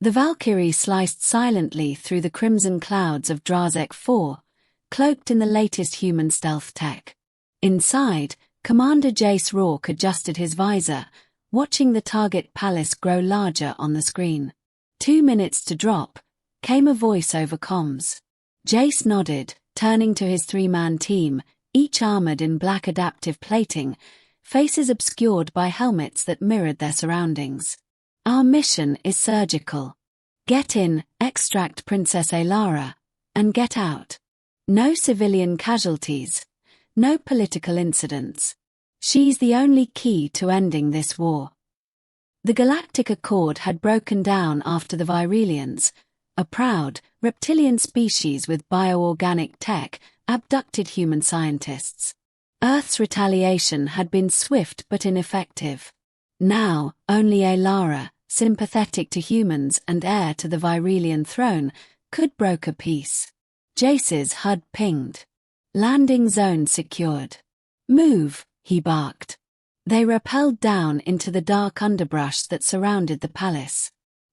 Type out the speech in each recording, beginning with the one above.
The Valkyrie sliced silently through the crimson clouds of Drazek 4, cloaked in the latest human stealth tech. Inside, Commander Jace Rourke adjusted his visor, watching the target palace grow larger on the screen. 2 minutes to drop, came a voice over comms. Jace nodded, turning to his 3-man team, each armored in black adaptive plating, faces obscured by helmets that mirrored their surroundings. Our mission is surgical. Get in, extract Princess Alara, and get out. No civilian casualties. No political incidents. She's the only key to ending this war. The Galactic Accord had broken down after the Virelians, a proud, reptilian species with bioorganic tech, abducted human scientists. Earth's retaliation had been swift but ineffective. Now, only Alara, sympathetic to humans and heir to the Virelian throne, could broker peace. Jace's HUD pinged. Landing zone secured. Move, he barked. They rappelled down into the dark underbrush that surrounded the palace.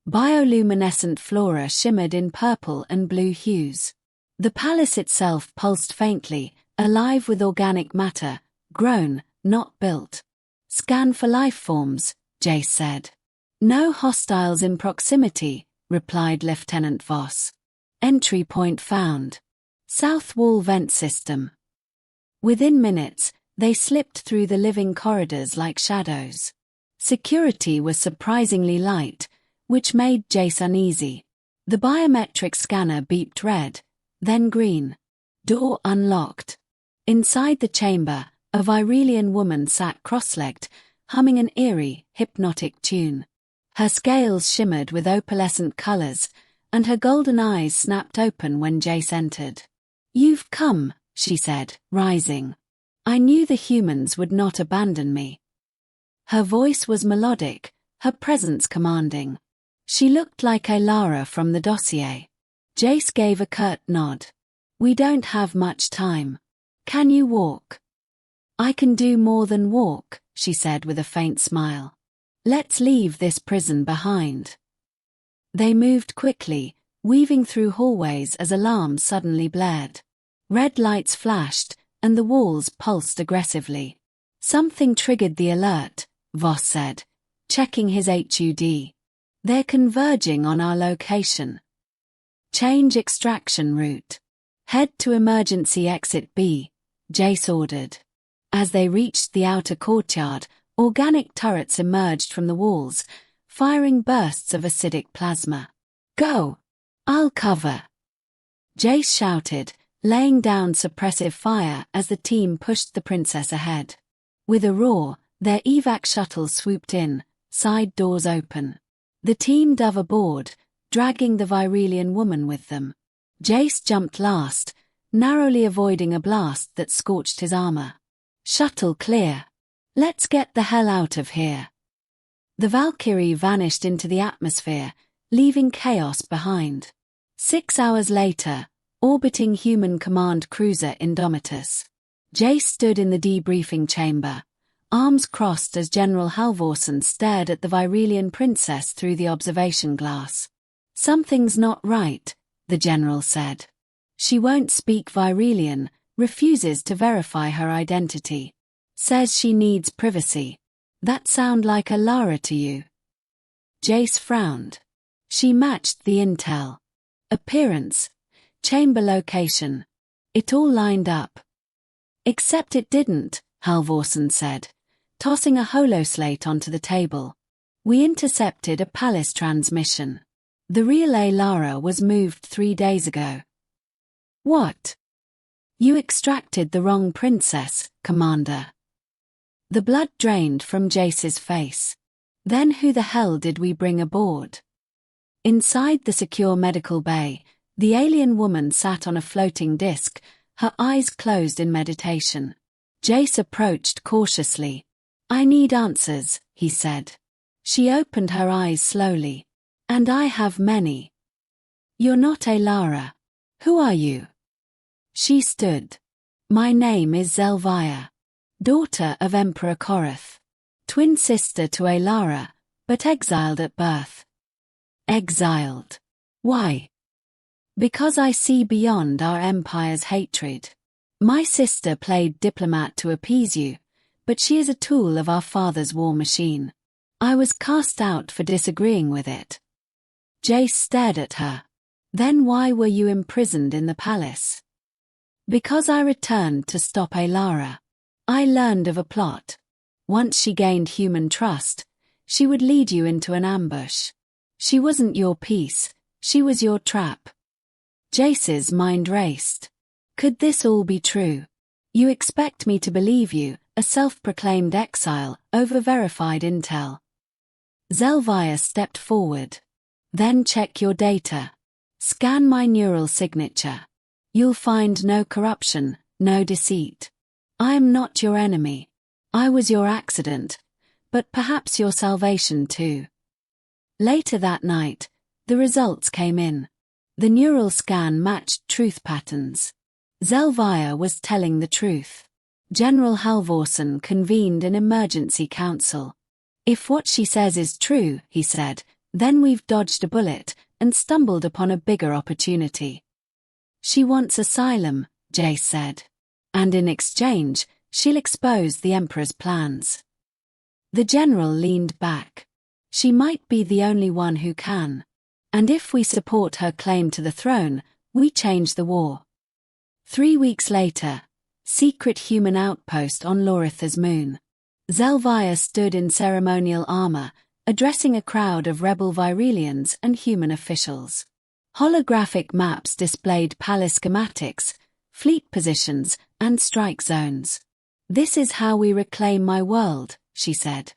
Bioluminescent flora shimmered in purple and blue hues. The palace itself pulsed faintly, alive with organic matter, grown, not built. Scan for life forms, Jace said. No hostiles in proximity, replied Lieutenant Voss. Entry point found. South wall vent system. Within minutes, they slipped through the living corridors like shadows. Security was surprisingly light, which made Jace uneasy. The biometric scanner beeped red, then green. Door unlocked. Inside the chamber, a Virelian woman sat cross-legged, humming an eerie, hypnotic tune. Her scales shimmered with opalescent colors, and her golden eyes snapped open when Jace entered. "You've come," she said, rising. "I knew the humans would not abandon me." Her voice was melodic, her presence commanding. She looked like Alara from the dossier. Jace gave a curt nod. "We don't have much time. Can you walk?" "I can do more than walk," she said with a faint smile. "Let's leave this prison behind." They moved quickly, weaving through hallways as alarms suddenly blared. Red lights flashed, and the walls pulsed aggressively. "Something triggered the alert," Voss said, checking his HUD. "They're converging on our location. Change extraction route. Head to emergency exit B," Jace ordered. As they reached the outer courtyard, organic turrets emerged from the walls, firing bursts of acidic plasma. "Go! I'll cover!" Jace shouted, laying down suppressive fire as the team pushed the princess ahead. With a roar, their evac shuttle swooped in, side doors open. The team dove aboard, dragging the Virelian woman with them. Jace jumped last, narrowly avoiding a blast that scorched his armor. "Shuttle clear. Let's get the hell out of here." The Valkyrie vanished into the atmosphere, leaving chaos behind. 6 hours later, orbiting human command cruiser Indomitus. Jace stood in the debriefing chamber, arms crossed as General Halvorsen stared at the Virelian princess through the observation glass. "Something's not right," the general said. "She won't speak Virelian, refuses to verify her identity. Says she needs privacy. That sound like Alara to you?" Jace frowned. She matched the intel. Appearance, chamber location. It all lined up. "Except it didn't," Halvorsen said, tossing a holoslate onto the table. "We intercepted a palace transmission. The real Alara was moved 3 days ago." "What?" "You extracted the wrong princess, Commander." The blood drained from Jace's face. "Then who the hell did we bring aboard?" Inside the secure medical bay, the alien woman sat on a floating disc, her eyes closed in meditation. Jace approached cautiously. "I need answers," he said. She opened her eyes slowly. "And I have many." "You're not Alara. Who are you?" She stood. "My name is Xel'vire. Daughter of Emperor Korath. Twin sister to Alara, but exiled at birth." Exiled. Why? Because I see beyond our empire's hatred. My sister played diplomat to appease you, but she is a tool of our father's war machine. I was cast out for disagreeing with it. Jace stared at her. Then why were you imprisoned in the palace? Because I returned to stop Alara. I learned of a plot. Once she gained human trust, she would lead you into an ambush. She wasn't your piece, she was your trap. Jace's mind raced. Could this all be true? You expect me to believe you, a self-proclaimed exile, over verified intel. Xel'vire stepped forward. Then check your data. Scan my neural signature. You'll find no corruption, no deceit. I am not your enemy. I was your accident, but perhaps your salvation too. Later that night, the results came in. The neural scan matched truth patterns. Xel'vire was telling the truth. General Halvorsen convened an emergency council. If what she says is true, he said, then we've dodged a bullet and stumbled upon a bigger opportunity. She wants asylum, Jace said. And in exchange, she'll expose the Emperor's plans. The general leaned back. She might be the only one who can. And if we support her claim to the throne, we change the war. 3 weeks later, secret human outpost on Loritha's moon. Xel'vire stood in ceremonial armor, addressing a crowd of rebel Virelians and human officials. Holographic maps displayed palace schematics, fleet positions, and strike zones. This is how we reclaim my world, she said.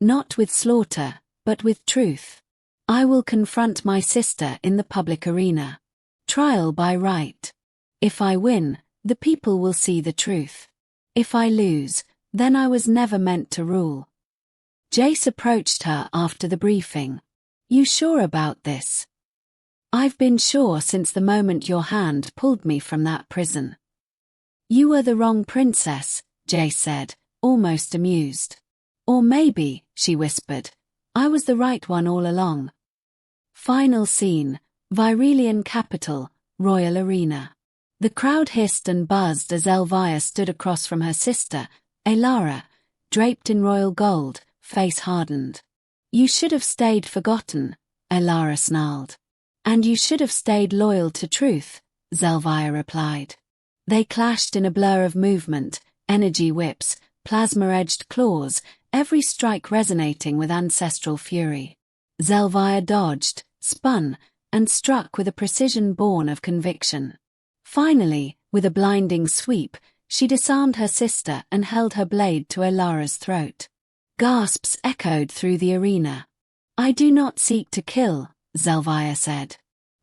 Not with slaughter, but with truth. I will confront my sister in the public arena. Trial by right. If I win, the people will see the truth. If I lose, then I was never meant to rule. Jace approached her after the briefing. You sure about this? I've been sure since the moment your hand pulled me from that prison. You were the wrong princess, Jace said, almost amused. Or maybe, she whispered, I was the right one all along. Final scene, Virelian capital, Royal Arena. The crowd hissed and buzzed as Xel'vire stood across from her sister, Alara, draped in royal gold, face hardened. You should have stayed forgotten, Alara snarled. And you should have stayed loyal to truth, Xel'vire replied. They clashed in a blur of movement, energy whips, plasma-edged claws, every strike resonating with ancestral fury. Xel'vire dodged, spun, and struck with a precision born of conviction. Finally, with a blinding sweep, she disarmed her sister and held her blade to Alara's throat. Gasps echoed through the arena. I do not seek to kill, Xel'vire said.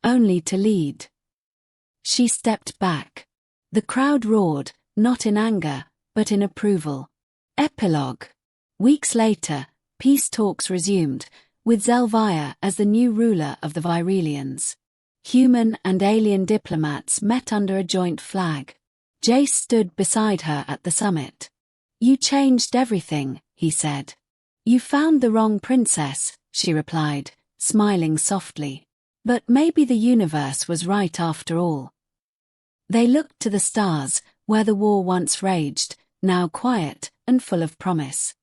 Only to lead. She stepped back. The crowd roared, not in anger, but in approval. Epilogue. Weeks later, peace talks resumed, with Xel'vire as the new ruler of the Virelians. Human and alien diplomats met under a joint flag. Jace stood beside her at the summit. You changed everything, he said. You found the wrong princess, she replied, smiling softly. But maybe the universe was right after all. They looked to the stars, where the war once raged, now quiet and full of promise.